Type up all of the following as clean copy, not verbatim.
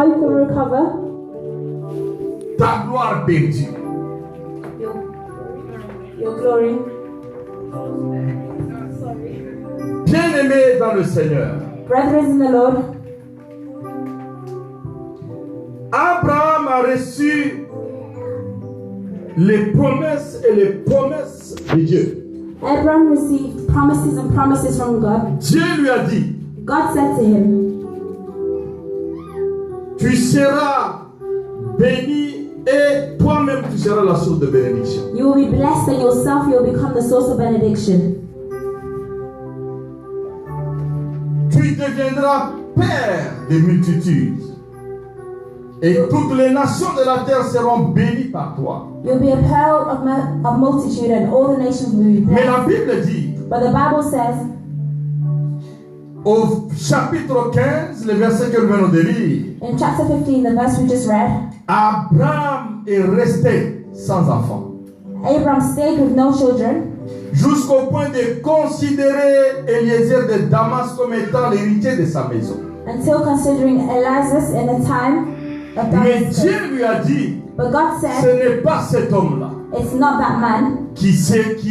How you can recover ta gloire perdue. your glory. Bien-aimés dans le Seigneur, Brethren in the Lord, Abraham a reçu les promesses et les promesses de Dieu. Abraham received promises and promises from God. Dieu lui a dit, God said to him, tu seras béni et toi-même tu seras la source de bénédiction. you will be blessed and yourself you will become the source of benediction. Tu deviendras père des multitudes. Et toutes les nations de la terre seront bénies par toi. You'll be a pearl of multitude and all the nations will be Mais blessed. la Bible dit, But the Bible says, au chapitre 15, le verset que nous venons de lire, in chapter 15, the verse we just read, Abraham est resté sans enfant. Abraham stayed with no children Jusqu'au point de considérer Eliezer de Damas comme étant l'héritier de sa maison. until considering Elias in the time of Mais Damascus. Dieu lui a dit, But God ce said, n'est pas cet homme-là it's not that man qui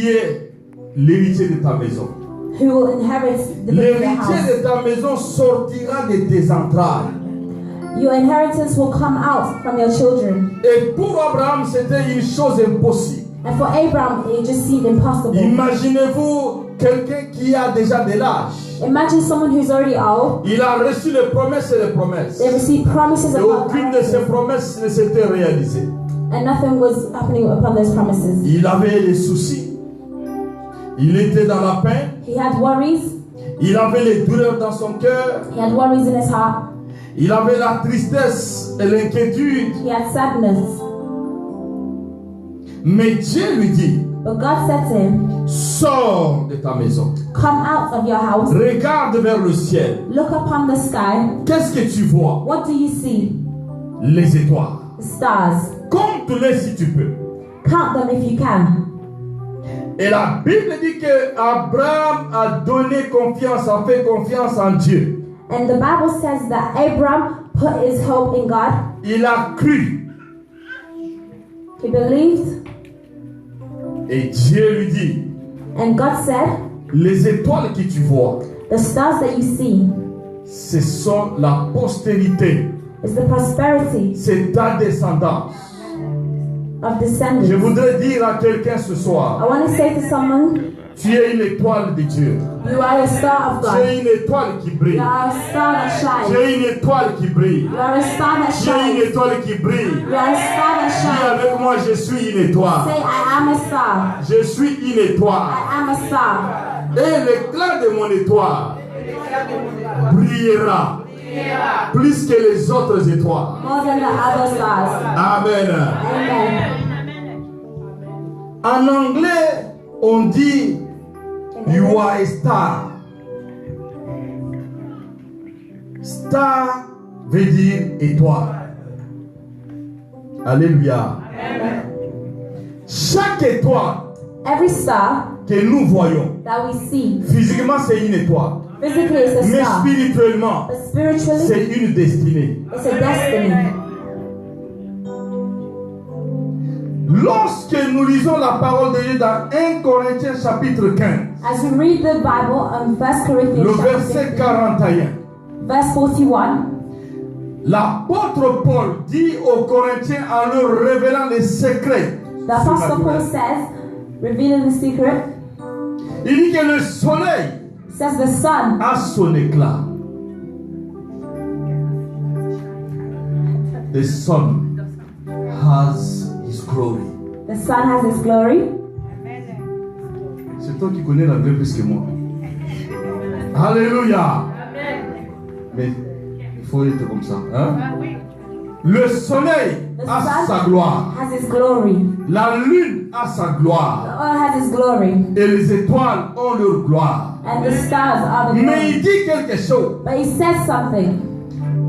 est l'héritier de ta maison. who will inherit the L'héritier house. de ta maison sortira de tes entrailles. Your inheritance will come out from your children. Et pour Abraham, c'était une chose impossible. And for Abraham, it just seemed impossible. Imaginez-vous quelqu'un qui a déjà de l'âge. Imagine someone who's already old. Il a reçu les promesses et les promesses. They received promises Et upon aucune de ces promises, promesses ne s'était réalisée. and nothing was happening upon those promises. Il avait des soucis. Il était dans la peine. He had worries. Il avait les douleurs dans son cœur. He had worries in his heart. Il avait la tristesse et l'inquiétude. He had sadness. Mais Dieu lui dit, But God said to him, sors de ta maison. come out of your house. Regarde vers le ciel. Look upon the sky. Qu'est-ce que tu vois? What do you see? Les étoiles. The stars. Compte-les si tu peux. Count them if you can. Et la Bible dit que Abraham a donné confiance, a fait confiance en Dieu. And the Bible says that Abraham put his hope in God. Il a cru. He believed. Et Dieu lui dit, And God said, les étoiles que tu vois, the stars that you see ce sont la postérité. is the prosperity C'est ta descendance. of Je descendants. voudrais dire à quelqu'un ce I soir, want to say to someone, tu es une étoile de Dieu. you are a star of Tu God. es une étoile qui brille. You are a star that Tu shines. es une étoile qui brille. You are a star that Tu es une shines. étoile qui brille. You are a star that Dis shines. avec moi, je suis une étoile. Say, I am a star. Je suis une étoile. I am a star. Et l'éclat de mon étoile brillera plus que les autres étoiles. More than the other stars. Amen. Amen. En anglais, on dit you are a star. Star veut dire étoile. Alléluia. Chaque étoile Every star que nous voyons, that we see, physiquement c'est une étoile, physically it's a mais star. spirituellement But spiritually, c'est une destinée. it's a destiny. Lorsque nous lisons la parole de Dieu dans 1 Corinthiens chapitre 15, As we read the Bible on 1 Corinthians le chapter verset 15, 41, verse 41, l'apôtre Paul dit aux Corinthiens en leur révélant les secrets. the Apostle Paul surnaturels. says, revealing the secret, Il dit que le soleil says the sun a son éclat. The sun has his glory. The sun has its glory. C'est toi qui connais l'anglais plus que moi. Alléluia. Mais il faut être comme ça. Hein? Le soleil The a sun sa gloire. has its glory. La lune a sa The gloire. oil has its glory. Et les étoiles ont leur gloire. And the stars are the Mais glory. il dit quelque chose. But he says something.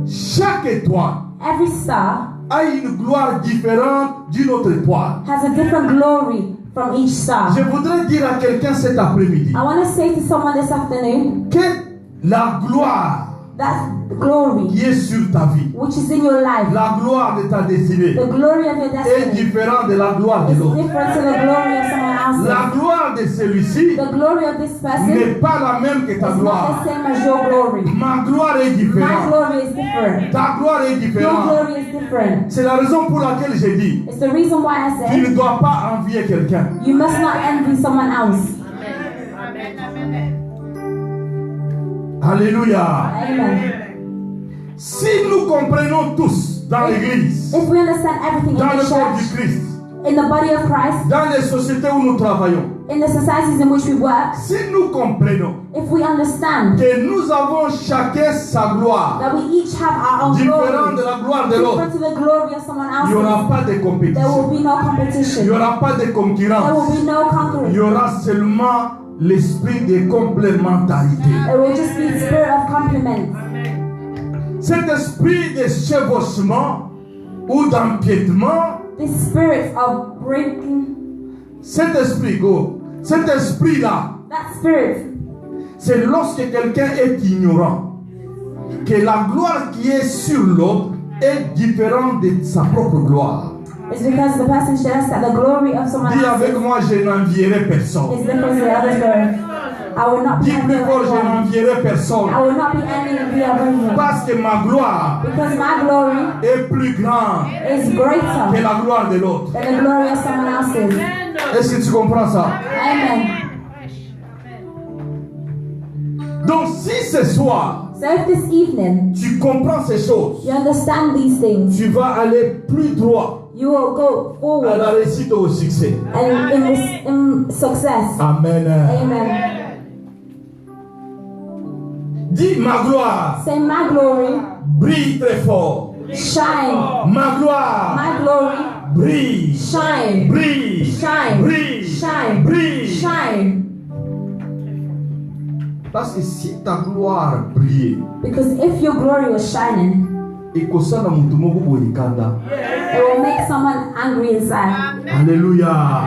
Chaque étoile Every star a une gloire différente d'une autre étoile. has a different glory from each star. Je voudrais dire à quelqu'un cet après-midi I want to say to someone this afternoon, que la gloire That glory qui est sur ta vie, which is in your life, la gloire de ta destinée the glory of your est destiny, différente de la gloire de is l'autre. different to the glory of someone else's. La gloire de celui-ci The glory of this person n'est pas la même que ta is not gloire. the same as your glory. Ma gloire est My différente. glory is different. Ta gloire est Your différente. glory is different. C'est la raison pour laquelle j'ai dit, It's the reason why I tu ne said dois pas envier quelqu'un. you must not envy someone else. Alléluia. Amen. Si nous comprenons tous dans l'église, If we understand everything dans in le the corps du church, Christ, in the body of Christ, dans les sociétés où nous travaillons, in the societies in which we work, si nous comprenons if we understand que nous avons chacun sa gloire, that we each have our own différente de glory, la gloire de l'autre, different to the glory of someone il n'y else's, aura pas de there will compétition, be no il competition. n'y aura pas de There concurrence, will be no il y conquering. aura seulement l'esprit de complémentarité. It will just be the spirit of compliments. Cet esprit de chevauchement ou d'empiètement, This spirit of breaking, cet esprit-là, that spirit, c'est lorsque quelqu'un est ignorant, que la gloire qui est sur l'autre est différente de sa propre gloire. is because the person shares that the glory of someone Dis else avec moi, je n'envierai personne. is different to the other's glory. I will not be Dis envy plus of fort, je anyone. n'envierai personne. I will not be envy of the other. Parce que ma gloire Because my glory est plus grande is que greater la gloire de l'autre. than the glory of someone else's. Est-ce que tu comprends ça? Amen. Donc si ce soir, So if this evening tu comprends ces choses, you understand these things, tu vas aller plus droit you will go à forward la réussite au succès. and in success. Amen. Amen. Dis ma gloire Say my glory brille très fort. shine. Ma gloire My glory brille. shine. Brille. Shine. Brille. Shine. Brille. Shine. Parce que si ta gloire brille, Because if your glory was shining, ekosala mutu moko boye kanda. it will make someone angry inside. Alléluia.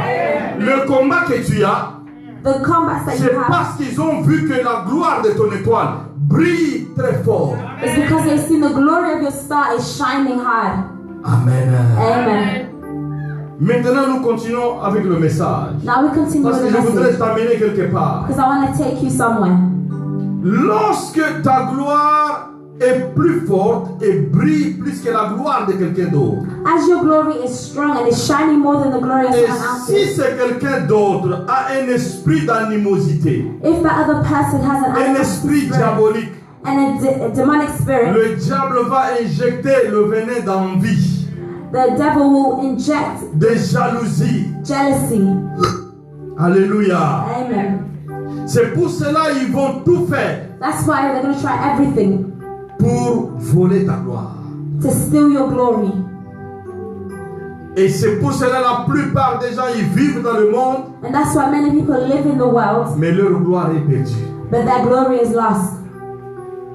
Le combat que tu as, The combats that you c'est have parce qu'ils ont vu que la gloire de ton étoile brille très fort. is because they've seen the glory of your star is shining hard. Amen. Amen. Maintenant, nous continuons avec le message. Now we continue Parce with que the je voudrais message t'amener quelque part. because I want to take you somewhere. Lorsque ta gloire est plus forte et brille plus que la gloire de quelqu'un d'autre, As your glory is strong and is shining more than the glory of et someone si else's, c'est quelqu'un d'autre a un esprit d'animosité, if that other person has an un animal esprit spirit diabolique, and a demonic spirit, le diable va injecter le venin d'envie, the devil will inject de jalousie. jealousy. Alléluia. Amen. C'est pour cela qu'ils vont tout faire That's why they're going to try everything pour voler ta gloire. to steal your glory. Et c'est pour cela la plupart des gens ils vivent dans le monde, And that's why many people live in the world, mais leur gloire est perdue. but their glory is lost.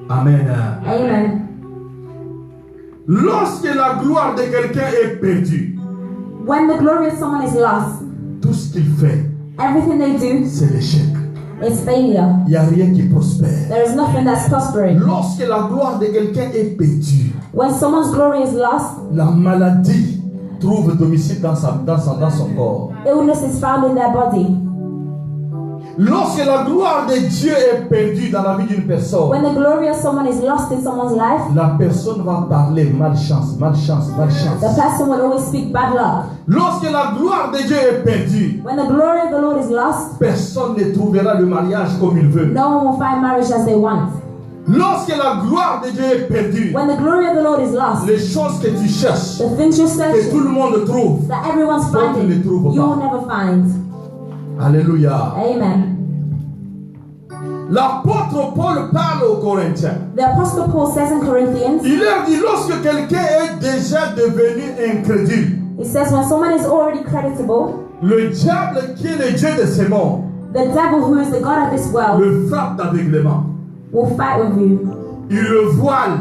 Amen. Amen. Lorsque la gloire de quelqu'un est perdue, When the glory of someone is lost, tout ce qu'il fait, everything they do c'est l'échec. is failure. Il n'y a rien qui prospère. There is nothing that's prospering. Lorsque la gloire de quelqu'un est perdue, When someone's glory is lost, la maladie trouve domicile dans son corps. illness is found in their body. Lorsque la gloire de Dieu est perdue dans la vie d'une personne, When the glory of someone is lost in someone's life, la personne va parler malchance, malchance, the malchance. person will always speak bad luck. Lorsque la gloire de Dieu est perdue, When the glory of the Lord is lost, personne ne trouvera le mariage comme il veut. no one will find marriage as they want. Lorsque la gloire de Dieu est perdue, When the glory of the Lord is lost, les choses que tu cherches, the things you're que tout searching, le monde trouve, that everyone's Toi, tu ne finding, trouves you pas. will never find. Alléluia. Amen. L'apôtre Paul parle aux Corinthiens. The Apostle Paul says in Corinthians, Il leur dit, lorsque quelqu'un est déjà devenu incrédule, he says, when someone is already creditable, le diable qui est le Dieu de ce monde the devil, who is the God of this world, le frappe d'aveuglement. will fight with you. Il le voile,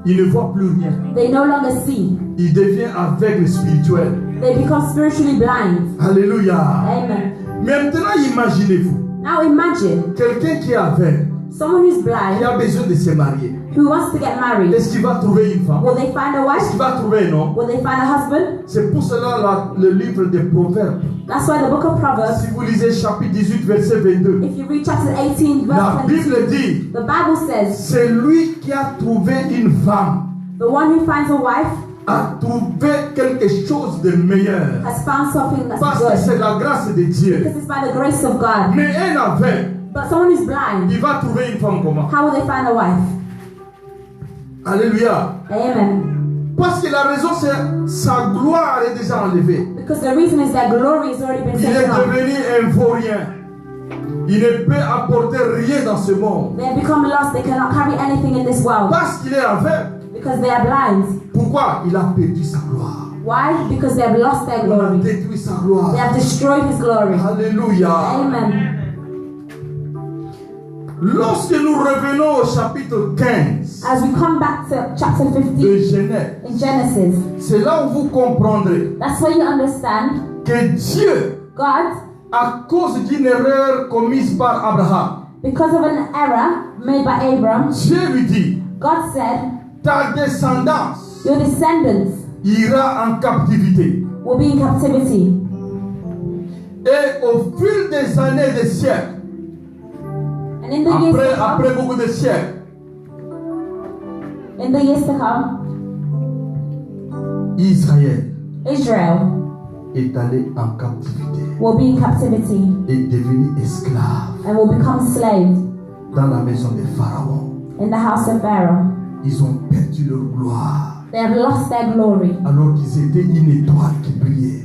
il ne voit plus rien. They no longer see. Il devient aveugle spirituel. They become spiritually blind. Alléluia. Amen. Maintenant, imaginez-vous, Now imagine quelqu'un qui est aveugle, Someone who's qui blind, a besoin de se marier, who wants to get married, est-ce qu'il va trouver une femme? will they find a Est-ce wife? qu'il va trouver un homme? Will they find a husband? C'est pour cela le livre des Proverbes. That's why the book of Proverbs, Si vous lisez chapitre 18, verset 22, if you read chapter 18, la verse 22, Bible dit, the Bible says, c'est lui qui a trouvé une femme, the one who finds a wife a trouvé quelque chose de meilleur. has found something that's Parce que good. c'est la grâce de Dieu. Because it's by the grace of God. Mais un aveugle, But someone who's blind, il va trouver une femme comment? how will they find a wife? Alléluia. Amen. Parce que la raison, c'est sa gloire est déjà enlevée. Because the reason is that glory has already been Il est taken off. devenu un vaurien. Il ne peut apporter rien dans ce monde. They have become lost. They cannot carry anything in this world Parce qu'il est aveugle. because they are blind. Pourquoi? Il a perdu sa gloire. Why? Because they have lost their On a glory. détruit sa gloire. They have destroyed His glory. Alléluia. Amen. Lorsque nous revenons au chapitre 15 As we come back to chapter de 15 Genèse, in Genesis, c'est là où vous comprendrez that's where you understand que Dieu, God, à cause d'une erreur commise par Abraham, because of an error made by Abram, Dieu lui dit, God said, ta descendance your descendants ira en captivité. will be in captivity. Et au fil des années, des siècles, And in the years to come, après beaucoup de siècles, Israël Israel est allé en captivité, will be in captivity est devenu esclave and will become slaves dans la maison de Pharaon. in the house of Pharaoh. Ils ont perdu leur gloire They have lost their glory alors qu'ils étaient une étoile qui brillait.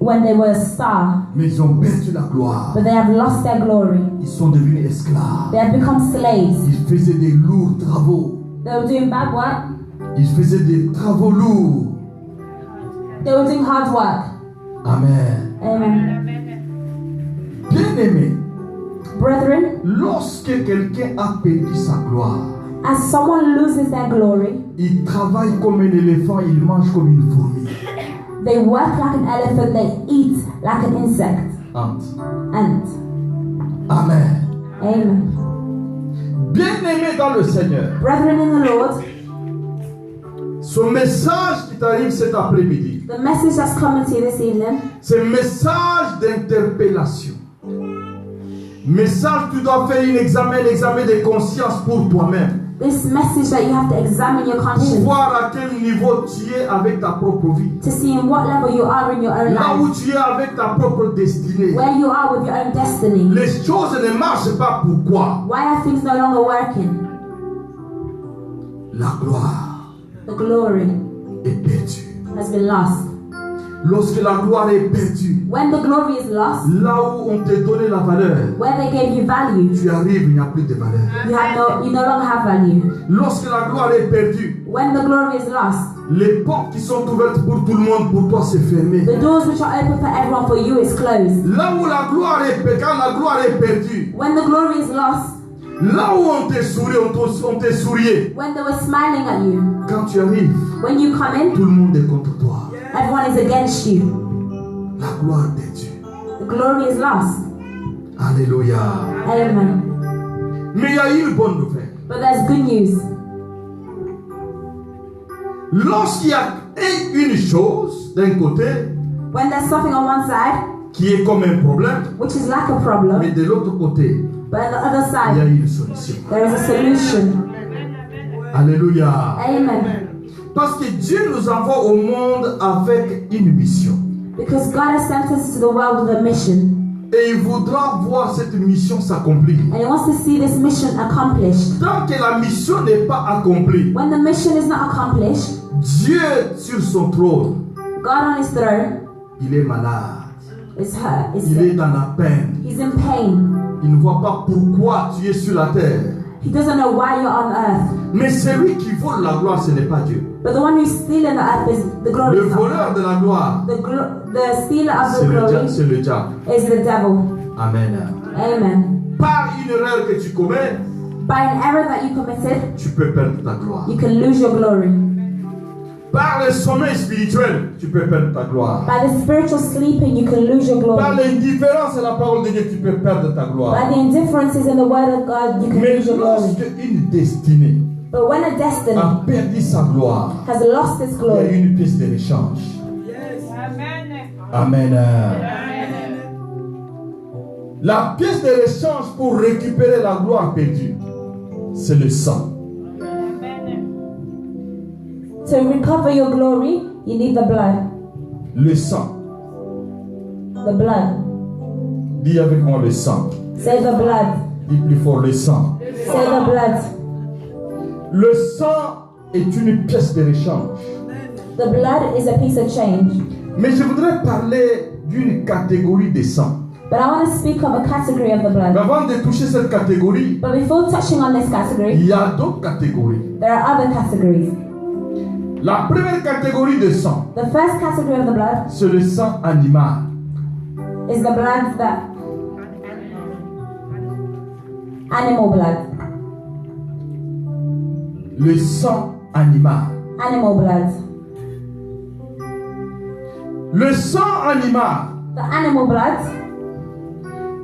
when they were a star, Mais ils ont perdu la gloire. but they have lost their glory. Ils sont devenus esclaves. They have become slaves. Ils faisaient des lourds travaux. They were doing bad work. Ils faisaient des travaux lourds. They were doing hard work. Amen. Amen. Bien-aimés, Brethren, lorsque quelqu'un a perdu sa gloire, as someone loses their glory, il travaille comme un éléphant, il mange comme une fourmi. they work like an elephant, they eat like an insect. Ant. Ant. Amen. Amen. Bien-aimés dans le Seigneur, Brethren in the Lord, ce message qui t'arrive cet après-midi, the message that's coming to you this evening, c'est un message d'interpellation. Message, tu dois faire un examen de conscience pour toi-même. this message that you have to examine your Pour conscience voir à quel niveau tu es avec ta propre vie. to see in what level you are in your own Là où life, tu es avec ta propre destinée. where you are with your own destiny. Les choses ne marchent pas. Pourquoi? Why are things no longer working? La gloire The glory est perdue. has been lost. Lorsque la gloire est perdue, When the glory is lost, là où on t'a donné la valeur, where they gave you value, tu arrives, il n'y a plus de valeur. you no longer have value. Lorsque la gloire est perdue, When the glory is lost, les portes qui sont ouvertes pour tout le monde, pour toi, c'est fermé. the doors which are open for everyone, for you, is closed. Là où la gloire est perdue, quand la gloire est perdue, When the glory is lost, là où on te sourit, on te souriait. when they were smiling at you, Quand tu arrives, when you come in, tout le monde est contre toi. everyone is against you. La gloire est perdue. The glory is lost. Alléluia. Amen. Mais il y a une bonne nouvelle. But there's good news. Lorsqu'il y a une chose d'un côté When there's something on one side, qui est comme un problème, which is like a mais problem, de l'autre côté, but on the other il y a side, une solution. there is a solution. Alléluia. Amen. Parce que Dieu nous envoie au monde avec une mission. Because God has sent us to the world with a mission. Et il voudra voir cette mission s'accomplir. And He wants to see this mission accomplished. Tant que la mission n'est pas accomplie, When the mission is not accomplished, Dieu sur son trône, God on His throne il est malade. is hurt. Is Il est sick. dans la peine. He's in pain. Il ne voit pas pourquoi tu es sur la terre. He doesn't know why you're on earth. Mais celui qui vole la gloire, ce n'est pas Dieu. But the one who's stealing the earth is the glory. Le of God. voleur de la gloire, The stealer of c'est the le, glory c'est le diable. is the devil. Amen. Amen. Par une erreur que tu commets, By an error that you committed, tu peux perdre ta gloire. you can lose your glory. Par le sommeil spirituel, tu peux perdre ta gloire. By the spiritual sleeping, you can lose your Par glory. l'indifférence à la parole de Dieu, tu peux perdre ta gloire. By the indifferences in the word of God, you can Mais lose your glory. lorsque une destinée But when a destiny a perdu sa gloire, has lost its il y a glory, une pièce de rechange. Amen. La pièce de rechange pour récupérer la gloire perdue, c'est le sang. to recover your glory, you need the blood. Le sang. The blood. Dis avec moi le sang. Say the blood. Dis plus fort le sang. Say the blood. Le sang est une pièce de rechange. The blood is a piece of change. Mais je voudrais parler d'une catégorie de sang. But I want to speak of a category of the Mais blood. avant de toucher cette catégorie, But before touching on this category, il y a d'autres catégories. there are other categories. La première catégorie de sang, The first category of the blood c'est le sang animal. is the blood that animal blood. Le sang animal. Animal blood. Le sang animal, The animal blood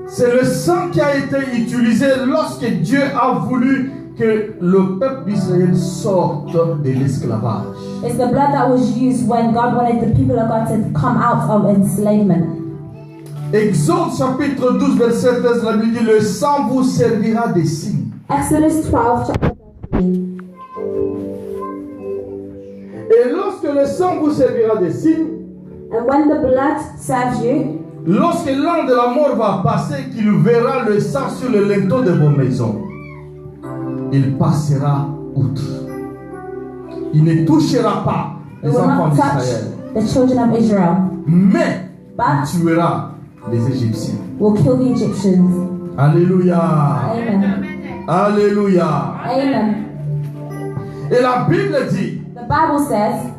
c'est le sang qui a été utilisé lorsque Dieu a voulu que le peuple d'Israël sorte de l'esclavage. is the blood that was used when God wanted the people of God to come out of enslavement. Exode chapitre 12 verset 13, la Bible dit, le sang vous servira de signe. Exodus 12, chapter 13. Et lorsque le sang vous servira de signe, And when the blood serves you, lorsque l'ange de la mort va passer, qu'il verra le sang sur le linteau de vos maisons, il passera outre. Il ne touchera pas it les will enfants not touch d'Israël, the children of Israel, mais but il tuera les Égyptiens. will kill the Egyptians. Alléluia. Amen. Alléluia. Amen. Et la Bible dit, The Bible says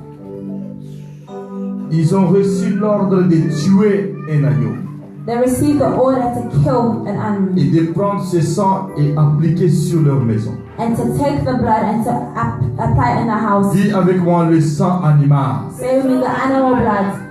ils ont reçu l'ordre de tuer un agneau they received the order to kill an animal et de prendre ce sang et appliquer sur leur maison. and to take the blood and to apply it in the house. Dis avec moi le sang animal. Say with me the animal blood.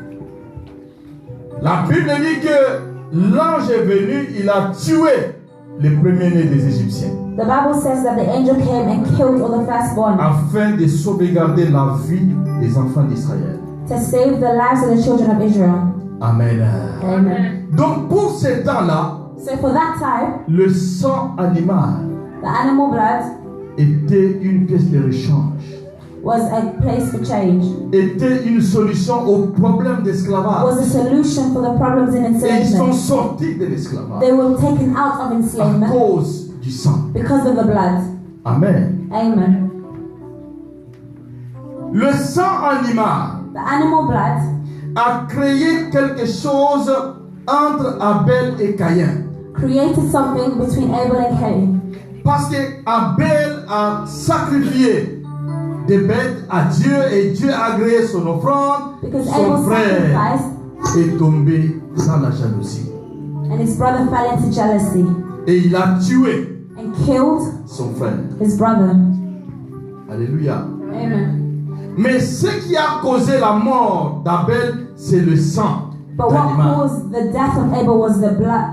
La Bible dit que l'ange est venu, il a tué les premiers-nés des Égyptiens The Bible says that the angel came and killed all the firstborn afin de sauvegarder la vie des enfants d'Israël. to save the lives of the children of Israel. Amen. Amen. Donc pour ce temps-là, So for that time, le sang animal the animal blood était une pièce de rechange, was a place for change, était une solution au problème was d'esclavage. a solution for the problems in Et ils sont enslavement. sortis de l'esclavage They were taken out of à enslavement cause du sang. because of the blood. Amen. Amen. Le sang animal The animal blood a créé quelque chose entre Abel et Caïn. created something between Abel and Cain. Parce que Abel a sacrifié des bêtes à Dieu et Dieu a agréé son offrande. Because Son Abel frère sacrificed est tombé dans la jalousie. and his brother fell into jealousy Et il a tué and killed son frère. his brother. Alléluia. Amen. Mais ce qui a causé la mort d'Abel, c'est le sang But what d'animal. caused the death of Abel was the blood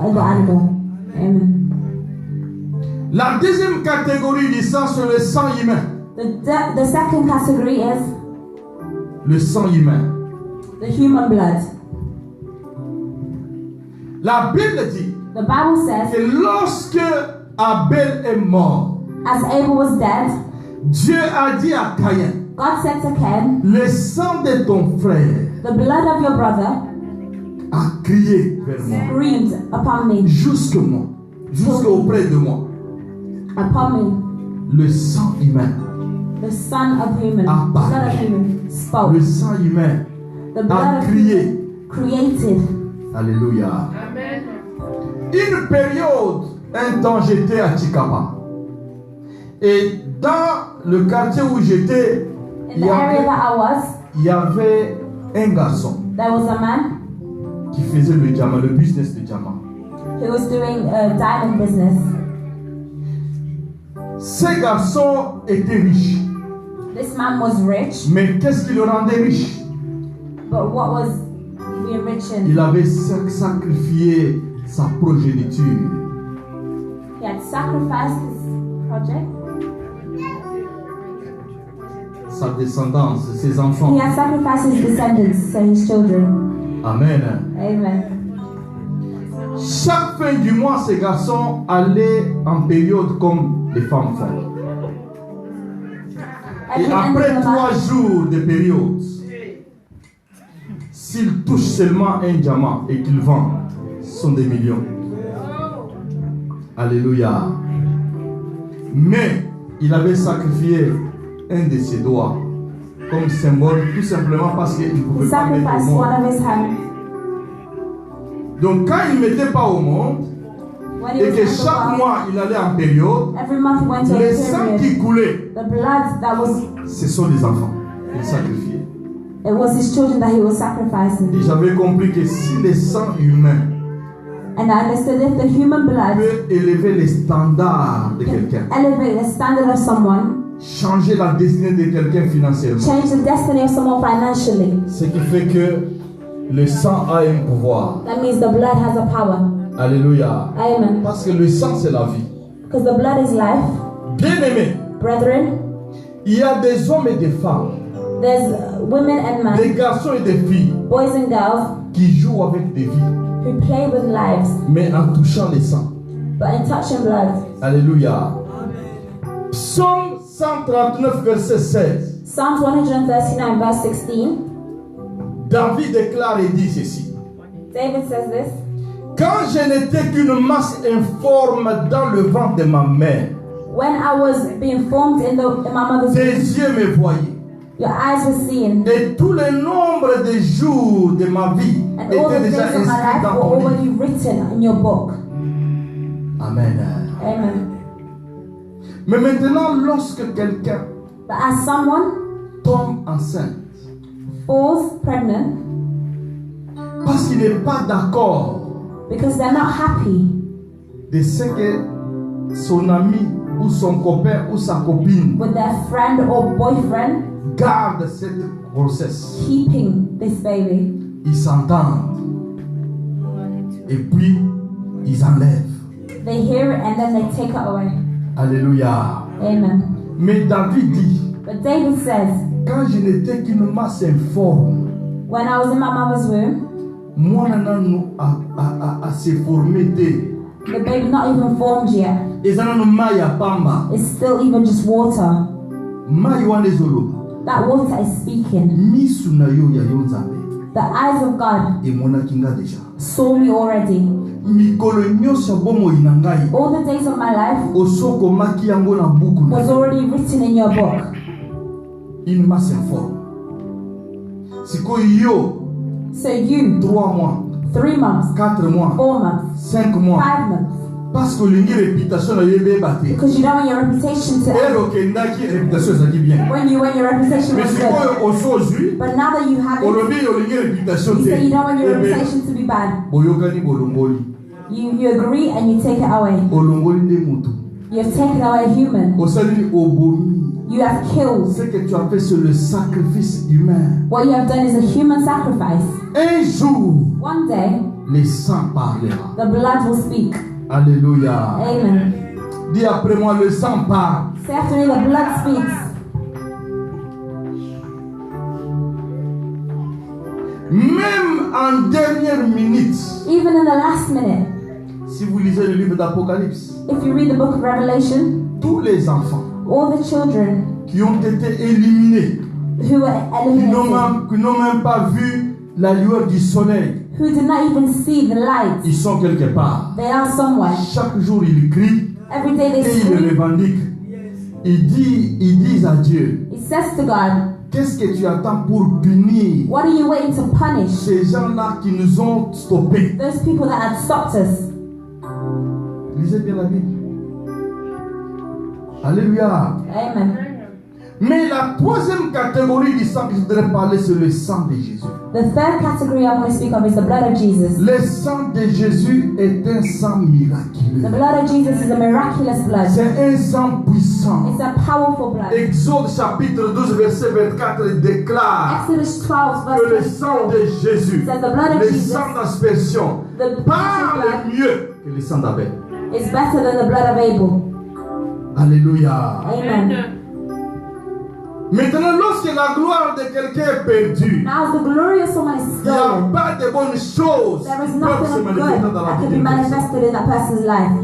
of the animal. Amen. La deuxième catégorie du sang, c'est le sang humain. The second category is Le sang humain. the human blood. La Bible dit The Bible says, que lorsque Abel est mort, as Abel was dead, Dieu a dit à Caïn, God said to Cain, le sang de ton frère the blood of your brother a crié vers moi, screamed upon me, jusqu'auprès de moi. upon me. Le sang humain, The son of human, Apparut. son of human spoke. le sang humain The a blood of crié. human created. Alléluia. Une période, un temps, j'étais à Chikapa. Et dans le quartier où j'étais, In the area that I was, il y avait un garçon there was a man qui faisait le diamant, le business de diamant. who was doing a diamond business. Ce garçon était riche. This man was rich, Mais qu'est-ce qui le rendait riche? but what was the enriching? Il avait sacrifié sa progéniture. He had sacrificed his project. Sa descendance, ses enfants. He had sacrificed his descendants, so his children. Amen. Amen. Chaque fin du mois, ces garçons allaient en période comme les femmes font. Et Every end of après the 3 month, jours de période, s'ils touchent seulement un diamant et qu'ils vendent, ce sont des millions. Alléluia. Mais il avait sacrifié un de ses doigts comme symbole, tout simplement parce qu'il ne he pouvait pas mettre au sacrificed monde. one of his hands. Donc quand il ne mettait pas au monde, When he et que was at the chaque well, mois il allait en période, every month he went to a les sangs period. qui coulaient, The blood that was, ce sont les enfants qu'il sacrifiait. it was his children that he was sacrificing. Et j'avais compris que si le sang humain And I understood if the human blood peut élever les standards de quelqu'un, can elevate the standard of someone, changer la destinée de quelqu'un financièrement, change the destiny of someone financially, ce qui fait que le sang a un pouvoir. that means the blood has a power. Alléluia. Amen. Parce que le sang c'est la vie. Because the blood is life. Bien aimé, Brethren, il y a des hommes et des femmes, there's women and des men, garçons et des filles boys and girls qui jouent avec des vies, who play with lives, mais en touchant les sangs. but in touching blood. Alléluia. Psaume 139, verset 16. Psalms 139 verse 16, David déclare et dit ceci. David says this: Quand je n'étais qu'une masse informe dans le ventre de ma mère, when I was being formed in my mother's tes womb, yeux me voyaient. your eyes were seeing, Et tout le nombre de jours de ma vie and all the était days déjà of my inscrit life dans were ton livre. already written in your book. Amen. Amen. Mais maintenant, lorsque quelqu'un But as someone tombe enceinte, falls pregnant parce qu'il n'est pas d'accord because they're not happy de ce que son ami ou son copain ou sa copine with their friend or boyfriend garde cette grossesse, keeping this baby, ils s'entendent et puis ils enlèvent. they hear it and then they take it away. Alléluia. Amen. Mais David dit, But David says, quand je n'étais qu'une masse informe, when I was in my mother's womb, moi nananu a se formé te. the baby not even formed yet. Ezananu maya pamba. It's still even just water. Mai wane zolo. That water is speaking. Misu na yo ya yo nzambe. The eyes of God Emona kinga deja. saw me already. Mikolo nyonso bomo inangai. All the days of my life Osoko maki yango na buku na. was already written in your book. Une masse informe. Siko yo So you, 3 mois, 3 months, 4 mois, 4 months, 5 mois. 5 months, Parce que l'ingi réputation na yebe bate. because you don't want your reputation to Ero kendaki réputation ezaki bien. when your reputation Mais was siko good. osozui. But now that you have it, Olobi olingi réputation you te. say you don't want your Ebe, reputation to be bad. boyokani bolongoli. You agree and you take it away. Olongoli nde mutu. You have taken away a human. Osalini obomi. You have killed. Ce que tu as fait, c'est le sacrifice humain. What you have done is a human sacrifice. Un jour, One day, le sang parlera. the blood will speak. Alléluia. Amen. Dis après moi, le sang parle. Say after me, the blood speaks. Même en dernière minute, Even in the last minute, si vous lisez le livre d'Apocalypse, if you read the book of Revelation, tous les enfants all the children qui ont été éliminés, who were eliminated, qui n'ont même pas vu la lueur du soleil, who did not even see the light, ils sont quelque part. they are somewhere. Chaque jour, ils crient Every day they et ils le scream. revendiquent. Ils disent à Dieu, It says to God, qu'est-ce que tu attends pour punir what are you waiting to punish? ces gens-là qui nous ont stoppés? Those people that had stopped us. Lisez bien la Bible. Alléluia. Amen. Mais la troisième catégorie du sang que je voudrais parler, c'est le sang de Jésus. The third category I'm going to speak of is the blood of Jesus. Le sang de Jésus est un sang The miraculeux. blood of Jesus is a miraculous blood. C'est un sang puissant. sang. It's a powerful blood. Exode chapitre 12 verset 24 déclare Exodus 12 que le verse sang 24 de Jésus, says the blood of le Jesus, sang d'aspersion, the parle blood mieux que le sang d'Abel. is better than the blood of Abel. Alléluia. Amen. Maintenant, lorsque la gloire de quelqu'un est perdue, Now as the glory of someone is il n'y a stolen, pas de bonnes choses there is qui peuvent se nothing of manifester good dans la that vie can be d'une personne. manifested in that person's life.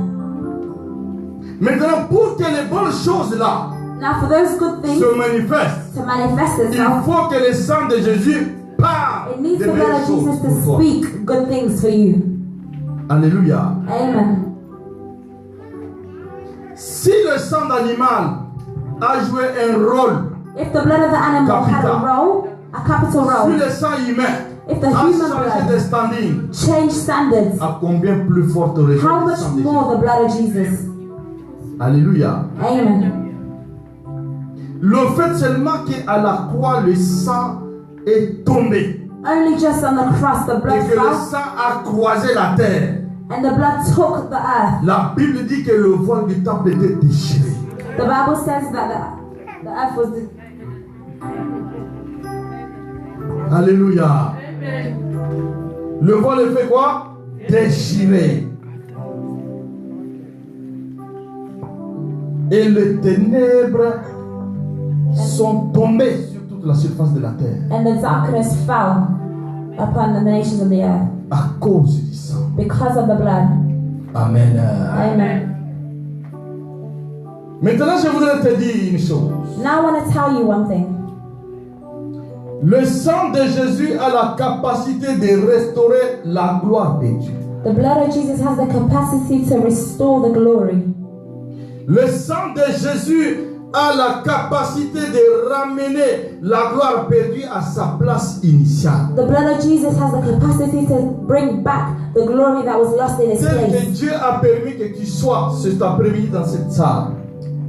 Maintenant, pour que les bonnes choses-là Now for those good things se manifestent, to manifest il itself, faut que le sang de Jésus parle it needs de the blood meilleures of choses Jesus pour to toi. speak good things for you. Alléluia. Amen. Si le sang d'animal a joué un rôle, If the blood of the animal had a Capital. role, a capital si role, le sang humain if the a human changé de blood standing, changed standards, à combien plus forte raison how le much sang de more Jésus. the blood of Jesus? Alléluia. Amen. Le fait seulement qu'à la croix le sang est tombé Only just on the cross the et blood que le fell sang a croisé la terre. and the blood took the earth. La Bible dit que le voile du temple était déchiré. The Bible says that the earth was. Alléluia. Le voile fait quoi? Déchiré. Et les ténèbres sont tombées sur toute la surface de la terre And the darkness fell upon the nations of the earth à cause du sang. because of the blood. Amen. Amen. Maintenant, je voudrais te dire une chose. Now I want to tell you one thing. Le sang de Jésus a la capacité de restaurer la gloire de Dieu. The blood of Jesus has the capacity to restore the glory. Le sang de Jésus a la capacité de ramener la gloire perdue à sa place initiale. The blood of Jesus has the capacity to bring back the glory that was lost in its Tel que place. Dieu a permis que tu sois cet après-midi dans cette salle,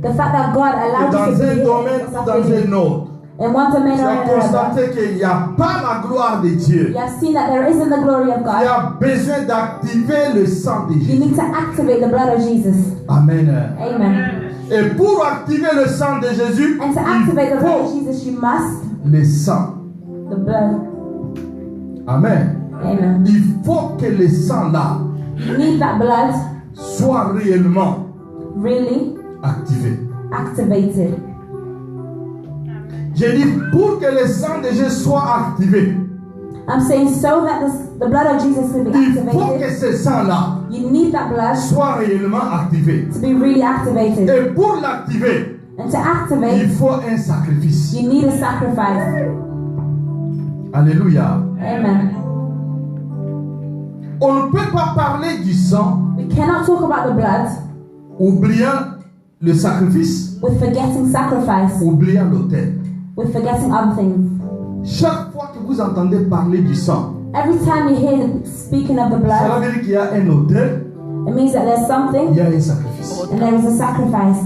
The fact that God et allowed you to dans be un here domaine this ou dans afternoon, un autre, in one domain tu or as another, constaté qu'il n'y a pas la gloire de Dieu. you have seen that there isn't the glory of Tu God. as besoin d'activer le sang de You Jésus. need to activate the blood of Jesus. Amen. Amen. Et pour activer le sang de Jésus, And to activate the il blood of faut Jesus, you must le sang. the blood. Amen. Amen. Il faut que le sang là You need that blood soit réellement really activé. activated. J'ai dit pour que le sang de Jésus soit activé, I'm saying so that the blood of Jesus can be il faut que activated. ce sang là You need that blood soit réellement activé. to be really activated. Et pour l'activer, And to il activate, faut un sacrifice. you need a sacrifice. Alléluia. Amen. On ne peut pas parler du sang We cannot talk about the blood oubliant le sacrifice, with forgetting sacrifice, oubliant l'autel. with forgetting other things. Chaque fois que vous entendez parler du sang, Every time you hear speaking of the cela blood, veut dire qu'il y a un autel, it means that there's il something y a un sacrifice. and there is a sacrifice.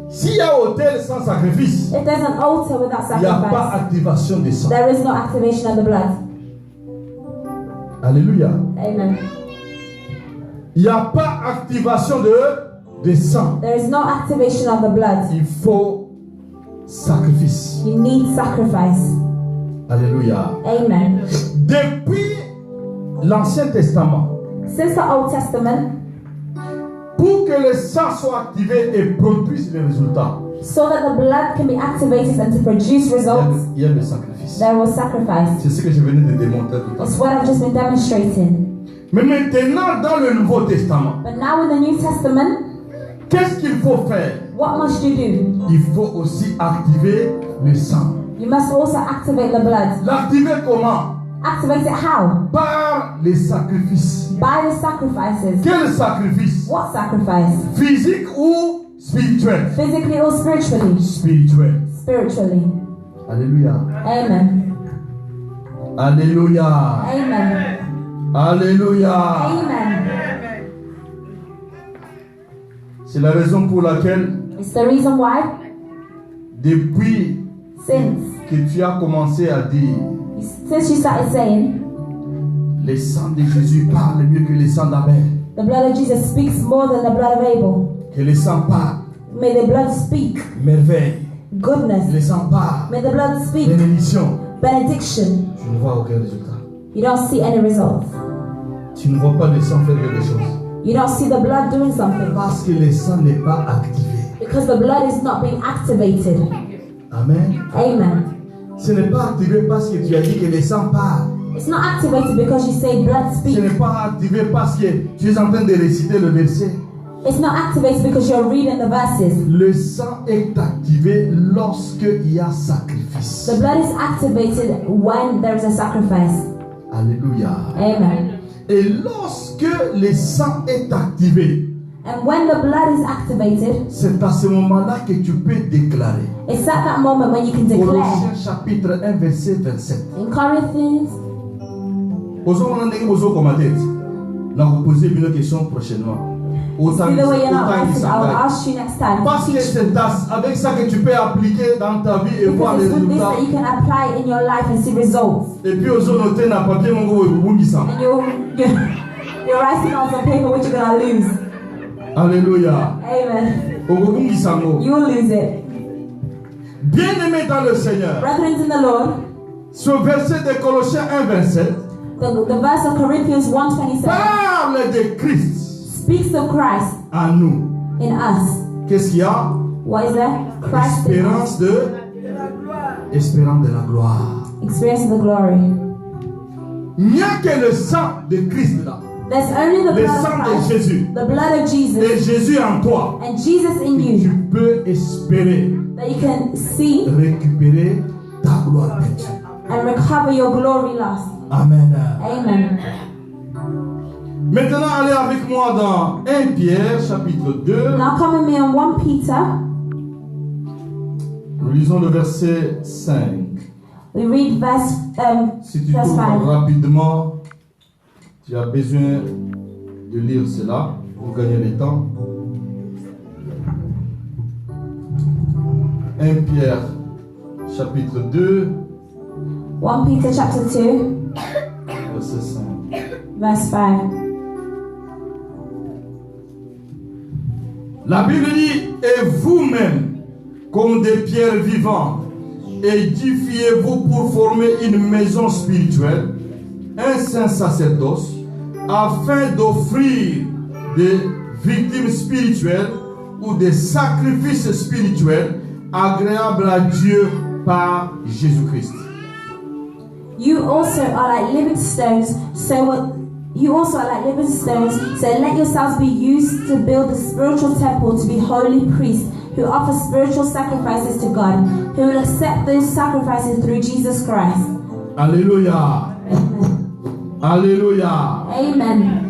S'il y a autel sans sacrifice, If there's an altar without il n'y a pas sacrifice, activation du sang. there is no activation of the blood. Alléluia. Amen. Il n'y a pas activation de sang. There is no activation of the blood. Il faut sacrifice. You need sacrifice. Alléluia. Amen. Depuis l'Ancien Testament, Since the Old Testament, pour que le sang soit activé et produise les résultats, so that the blood can be activated and to produce results, il y a le sacrifice. there was sacrifice. C'est ce que je venais de démontrer tout à It's l'heure. what I've just been demonstrating. Mais maintenant, dans le Nouveau Testament, But now in the New Testament, qu'est-ce qu'il faut faire? what must you do? Il faut aussi activer le sang. You must also activate the blood. L'activer comment? Activate it how? Par les sacrifices. By the sacrifices. Quel sacrifice? What sacrifice? Physique ou spirituel? Physically or spiritually? Spirituel. Spiritually. Alléluia. Amen. Alléluia. Amen. Alléluia. Amen. C'est la raison pour laquelle, It's the reason why, depuis since que tu as commencé à dire you started saying, le sang de Jésus parle mieux que le sang d'Abel, the blood of Jesus speaks more than the blood of Abel. que le sang parle, It May the blood speak merveille, goodness. les empare, May the blood speak bénédiction. benediction. Tu ne vois aucun résultat. You don't see any results. Tu ne vois pas le sang faire quelque chose. You don't see the blood doing something Parce que le sang n'est pas activé. because the blood is not being activated. Amen. Amen. Ce n'est pas activé parce que tu as dit que le sang part. It's not activated because you say blood Ce speak. n'est pas activé parce que tu es en train de réciter le verset. It's not activated because you're reading the verses. Le sang est activé lorsqu'il y a sacrifice. The blood is activated when there is a sacrifice. Alléluia. Amen. Et lorsque le sang est activé, And when the blood is activated, c'est à ce moment-là que tu peux déclarer. it's at that moment when you can declare. Colossiens chapitre 1 verset 27. In Corinthians, Là, vous posez une question prochainement. Autant see the way you're not autant writing, I will il ask you next time. Parce que c'est avec ça que tu peux appliquer dans ta vie et voir les Because it's with this résultats. that you can apply in your life and see results. Et puis aux autres, noter dans papier mon gros bungisa. And you're writing on some paper which you're gonna lose. Alléluia. Amen. Au bungisa ngo. You will lose it. Bien-aimé dans le Seigneur. Brethren in the Lord, Ce verset de Colossiens 1 27 the verse of Corinthians 1:27 parle de Christ speaks of Christ en nous. in us. Qu'est-ce qu'il y a? What is that? Christ in us. Espérance de la gloire. Experience of the glory. Il n'y a que le sang de Christ là. There's only the Le blood sang of de Christ, Jésus. the blood of Et Jesus, Jésus en toi. and Jesus in Tu you, peux espérer that you can see récupérer ta gloire perdue. and recover your glory lost. Amen. Amen. Maintenant, allez avec moi dans 1 Pierre, chapitre 2. Now come with me on 1 Peter. Nous lisons le verset 5. We read verse Si tu verse trouves 5. rapidement, tu as besoin de lire cela pour gagner le temps. 1 Pierre, chapitre 2, 1 Peter chapter 2, verset 5. verse 5. La Bible dit, et vous-même, comme des pierres vivantes, édifiez-vous pour former une maison spirituelle, un saint sacerdoce, afin d'offrir des victimes spirituelles ou des sacrifices spirituels agréables à Dieu par Jésus-Christ. You also are like living stones, so let yourselves be used to build a spiritual temple to be holy priests who offer spiritual sacrifices to God, who will accept those sacrifices through Jesus Christ. Alléluia. Amen. Alléluia. Amen.